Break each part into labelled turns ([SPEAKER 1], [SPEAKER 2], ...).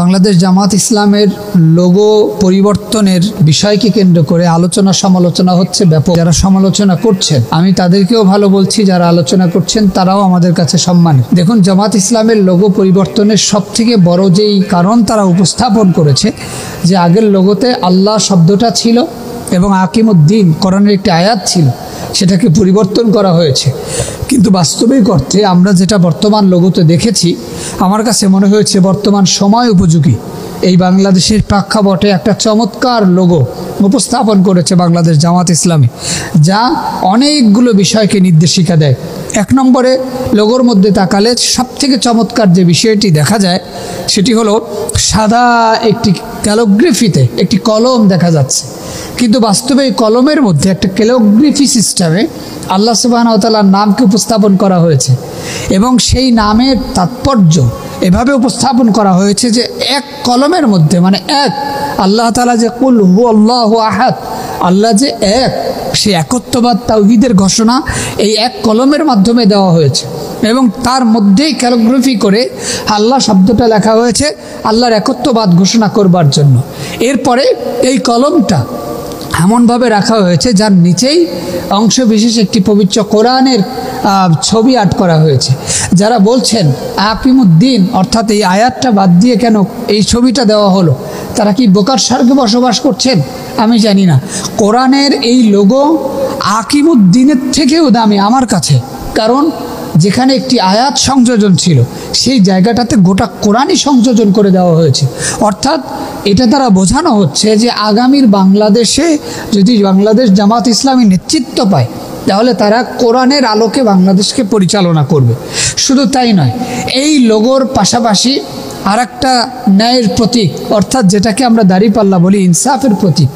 [SPEAKER 1] বাংলাদেশ জামাত ইসলামের লোগো পরিবর্তনের বিষয়কে কেন্দ্র করে আলোচনা সমালোচনা হচ্ছে ব্যাপক। যারা সমালোচনা করছেন আমি তাদেরকেও ভালো বলছি, যারা আলোচনা করছেন তারাও আমাদের কাছে সম্মানের। দেখুন, জামাত ইসলামের লোগো পরিবর্তনের সবথেকে বড় যেই কারণ তারা উপস্থাপন করেছে যে আগের লোগোতে আল্লাহ শব্দটা ছিল এবং আকিমুদ্দিন কোরআনের একটি আয়াত ছিল, সেটাকে পরিবর্তন করা হয়েছে। কিন্তু বাস্তবিক অর্থে আমরা যেটা বর্তমান লোগোতে দেখেছি, আমার কাছে মনে হয়েছে বর্তমান সময় উপযোগী এই বাংলাদেশের প্রেক্ষাপটে একটা চমৎকার লোগো উপস্থাপন করেছে বাংলাদেশ জামাত ইসলামী, যা অনেকগুলো বিষয়কে নির্দেশিকা দেয়। এক নম্বরে লোগোর মধ্যে তাকালে সবথেকে চমৎকার যে বিষয়টি দেখা যায় সেটি হলো সাদা একটি ক্যালিগ্রাফিতে একটি কলম দেখা যাচ্ছে, কিন্তু বাস্তবে এই কলমের মধ্যে একটা ক্যালিগ্রাফি সিস্টেমে আল্লাহ সুবহানাহু ওয়া তাআলার নামকে উপস্থাপন করা হয়েছে এবং সেই নামের তাৎপর্য এভাবে উপস্থাপন করা হয়েছে যে এক কলমের মধ্যে, মানে এক আল্লাহ তাআলা যে কুল হু আল্লাহু আহাদ, আল্লাহ যে এক, সেই একত্ববাদ তাওহীদের ঘোষণা এই এক কলমের মাধ্যমে দেওয়া হয়েছে এবং তার মধ্যেই ক্যালিগ্রাফি করে আল্লাহ শব্দটা লেখা হয়েছে আল্লাহর একত্ববাদ ঘোষণা করবার জন্য। এরপরে এই কলমটা এমনভাবে রাখা হয়েছে যার নিচেই অংশ বিশেষ একটি পবিত্র কোরআনের ছবি আর্ট করা হয়েছে। যারা বলছেন আকিমুদ্দিন অর্থাৎ এই আয়াতটা বাদ দিয়ে কেন এই ছবিটা দেওয়া হলো, তারা কি বোকার স্বর্গে বসবাস করছেন আমি জানি না। কোরআনের এই লোগো আকিমুদ্দিনের থেকেও দামি আমার কাছে, কারণ যেখানে একটি আয়াত সংযোজন ছিল সেই জায়গাটাতে গোটা কোরআনই সংযোজন করে দেওয়া হয়েছে। অর্থাৎ এটা দ্বারা বোঝানো হচ্ছে যে আগামীর বাংলাদেশে যদি বাংলাদেশ জামাত ইসলামী নেতৃত্ব পায় তাহলে তারা কোরআনের আলোকে বাংলাদেশকে পরিচালনা করবে। শুধু তাই নয়, এই লোগোর পাশাপাশি আর একটা ন্যায়ের প্রতীক, অর্থাৎ যেটাকে আমরা দাঁড়িপাল্লা বলি, ইনসাফের প্রতীক,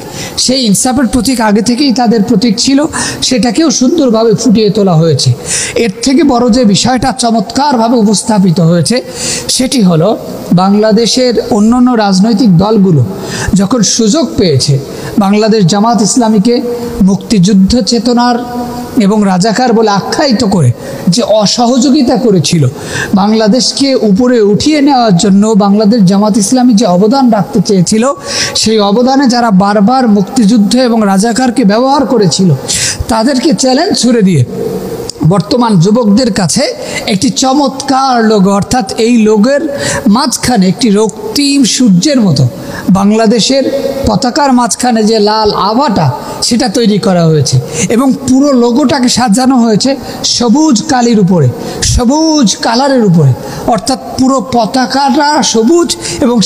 [SPEAKER 1] সেই ইনসাফের প্রতীক আগে থেকেই তাদের প্রতীক ছিল, সেটাকেও সুন্দরভাবে ফুটিয়ে তোলা হয়েছে। এর থেকে বড় যে বিষয়টা চমৎকারভাবে উপস্থাপিত হয়েছে সেটি হলো বাংলাদেশের অন্যান্য রাজনৈতিক দলগুলো যখন সুযোগ পেয়েছে বাংলাদেশ জামাত ইসলামীকে মুক্তিযুদ্ধ চেতনার এবং রাজাকার বলে আখ্যায়িত করে যে অসহযোগিতা করেছিল, বাংলাদেশকে উপরে উঠিয়ে নেওয়ার জন্য বাংলাদেশ জামাত ইসলামী যে অবদান রাখতে চেয়েছিল, সেই অবদানে যারা বারবার মুক্তিযুদ্ধ এবং রাজাকারকে ব্যবহার করেছিল তাদেরকে চ্যালেঞ্জ ছুড়ে দিয়ে বর্তমান যুবকদের কাছে একটি চমৎকার লোগো, অর্থাৎ এই লোগোর মাঝখানে একটি রক্তিম সূর্যের মতো বাংলাদেশের পতাকার মাঝখানে যে লাল আভাটা সেটা তৈরি করা হয়েছে এবং পুরো লোগোটাকে সাজানো হয়েছে সবুজ কালির উপরে, সবুজ কালারের উপরে, অর্থাৎ পুরো পতাকাটা সবুজ এবং